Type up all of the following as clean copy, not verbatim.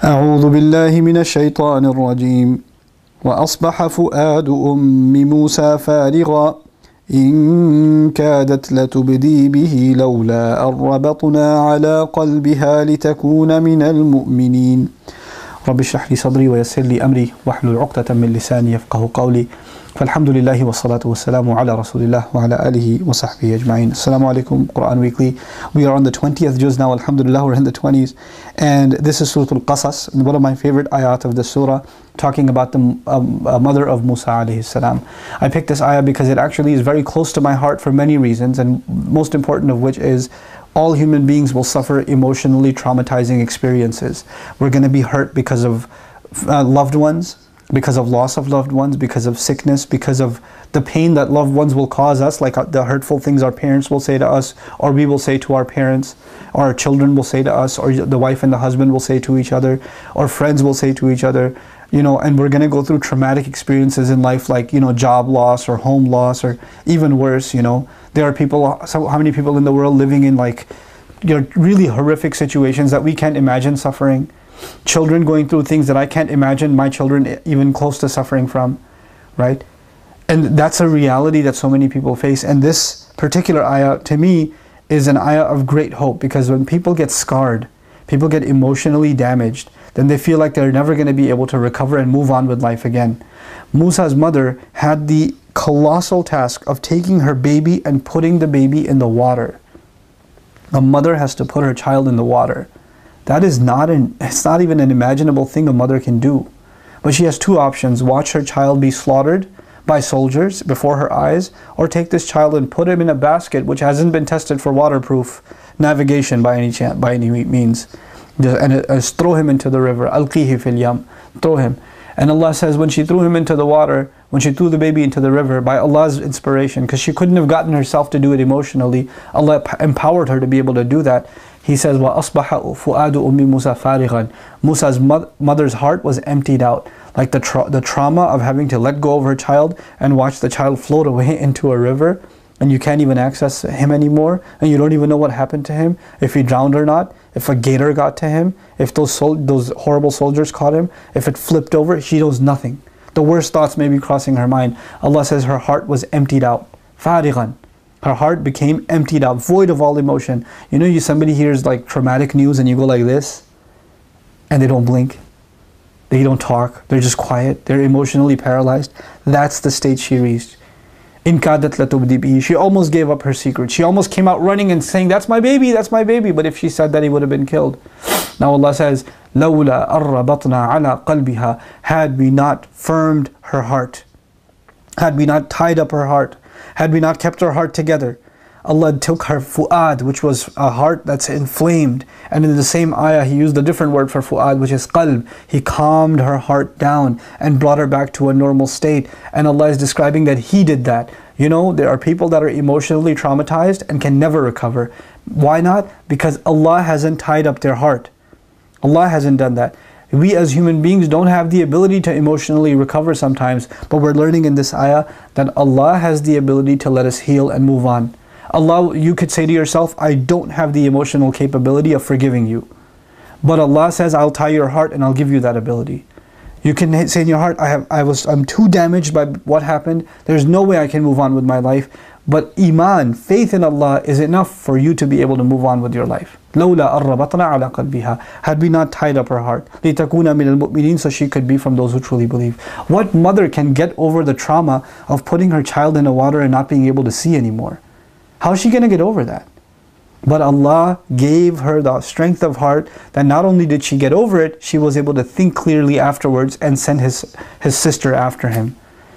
أعوذ بالله من الشيطان الرجيم وأصبح فؤاد أم موسى فارغا إن كادت لتبدي به لولا أن ربطنا على قلبها لتكون من المؤمنين رب اشرح لي صدري ويسر لي أمري واحلل عقدة من لساني يفقه قولي فالحمد لله والصلاة والسلام على رسول الله وعلى آله وصحبه أجمعين. Assalamu alaikum, Quran Weekly. We are on the 20th juz now, alhamdulillah, we're in the 20s. And this is Surah Al-Qasas, one of my favorite ayat of the surah, talking about the mother of Musa alayhi salam. I picked this ayah because it actually is very close to my heart for many reasons, and most important of which is all human beings will suffer emotionally traumatizing experiences. We're going to be hurt because of loved ones, because of loss of loved ones, because of sickness, because of the pain that loved ones will cause us, like the hurtful things our parents will say to us, or we will say to our parents, or our children will say to us, or the wife and the husband will say to each other, or friends will say to each other, you know, and we're going to go through traumatic experiences in life, like, you know, job loss or home loss, or even worse, you know. There are people, so how many people in the world living in, like, you know, really horrific situations that we can't imagine suffering. Children going through things that I can't imagine my children even close to suffering from, right? And that's a reality that so many people face. And this particular ayah, to me, is an ayah of great hope, because when people get scarred, people get emotionally damaged, then they feel like they're never going to be able to recover and move on with life again. Musa's mother had the colossal task of taking her baby and putting the baby in the water. A mother has to put her child in the water. That is it's not even an imaginable thing a mother can do. But she has two options: watch her child be slaughtered by soldiers before her eyes, or take this child and put him in a basket which hasn't been tested for waterproof navigation by any means, and throw him into the river. Alqihi fil yam, throw him. And Allah says, when she threw him into the water, when she threw the baby into the river, by Allah's inspiration, because she couldn't have gotten herself to do it emotionally, Allah empowered her to be able to do that. He says, وَأَصْبَحَ فُؤَادُ أُمِّ مُوسَى فَارِغًا. Musa's mother's heart was emptied out. Like the trauma of having to let go of her child and watch the child float away into a river, and you can't even access him anymore, and you don't even know what happened to him, if he drowned or not, if a gator got to him, if those horrible soldiers caught him, if it flipped over, she knows nothing. The worst thoughts may be crossing her mind. Allah says her heart was emptied out. فَارِغًا. Her heart became emptied out, void of all emotion. You know, somebody hears like traumatic news and you go like this, and they don't blink. They don't talk. They're just quiet. They're emotionally paralyzed. That's the state she reached. In kadat latubdi bihi. She almost gave up her secret. She almost came out running and saying, "That's my baby, that's my baby." But if she said that, he would have been killed. Now Allah says, "Lawla arrabatna ala qalbiha." Had we not firmed her heart, had we not tied up her heart, had we not kept her heart together, Allah took her fu'ad, which was a heart that's inflamed. And in the same ayah, He used a different word for fu'ad, which is qalb. He calmed her heart down and brought her back to a normal state. And Allah is describing that He did that. You know, there are people that are emotionally traumatized and can never recover. Why not? Because Allah hasn't tied up their heart. Allah hasn't done that. We as human beings don't have the ability to emotionally recover sometimes, but we're learning in this ayah that Allah has the ability to let us heal and move on. Allah, you could say to yourself, I don't have the emotional capability of forgiving you. But Allah says, I'll tie your heart and I'll give you that ability. You can say in your heart, I'm too damaged by what happened. There's no way I can move on with my life. But iman, faith in Allah, is enough for you to be able to move on with your life. لَوْلَا أَرَّبَطْنَا عَلَى قَلْبِهَا. Had we not tied up her heart, لِتَكُونَ مِنَ الْمُؤْمِنِينَ, so she could be from those who truly believe. What mother can get over the trauma of putting her child in the water and not being able to see anymore? How is she going to get over that? But Allah gave her the strength of heart that not only did she get over it, she was able to think clearly afterwards and send his sister after him.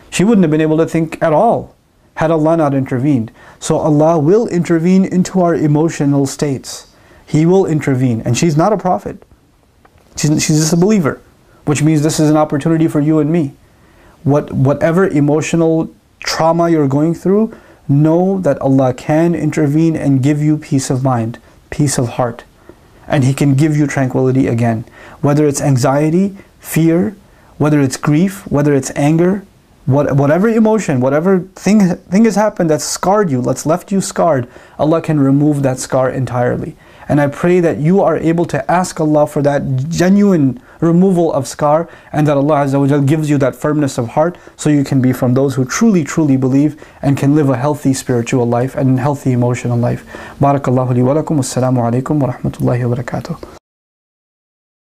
She wouldn't have been able to think at all had Allah not intervened. So Allah will intervene into our emotional states. He will intervene. And she's not a prophet. She's just a believer, which means this is an opportunity for you and me. Whatever emotional trauma you're going through, know that Allah can intervene and give you peace of mind, peace of heart. And He can give you tranquility again. Whether it's anxiety, fear, whether it's grief, whether it's anger, whatever emotion, whatever thing has happened that's scarred you, that's left you scarred, Allah can remove that scar entirely. And I pray that you are able to ask Allah for that genuine removal of scar, and that Allah Azza wa Jal gives you that firmness of heart so you can be from those who truly believe and can live a healthy spiritual life and healthy emotional life. Barakallahu li wa lakum. Wassalamu alaikum wa rahmatullahi wa barakatuh.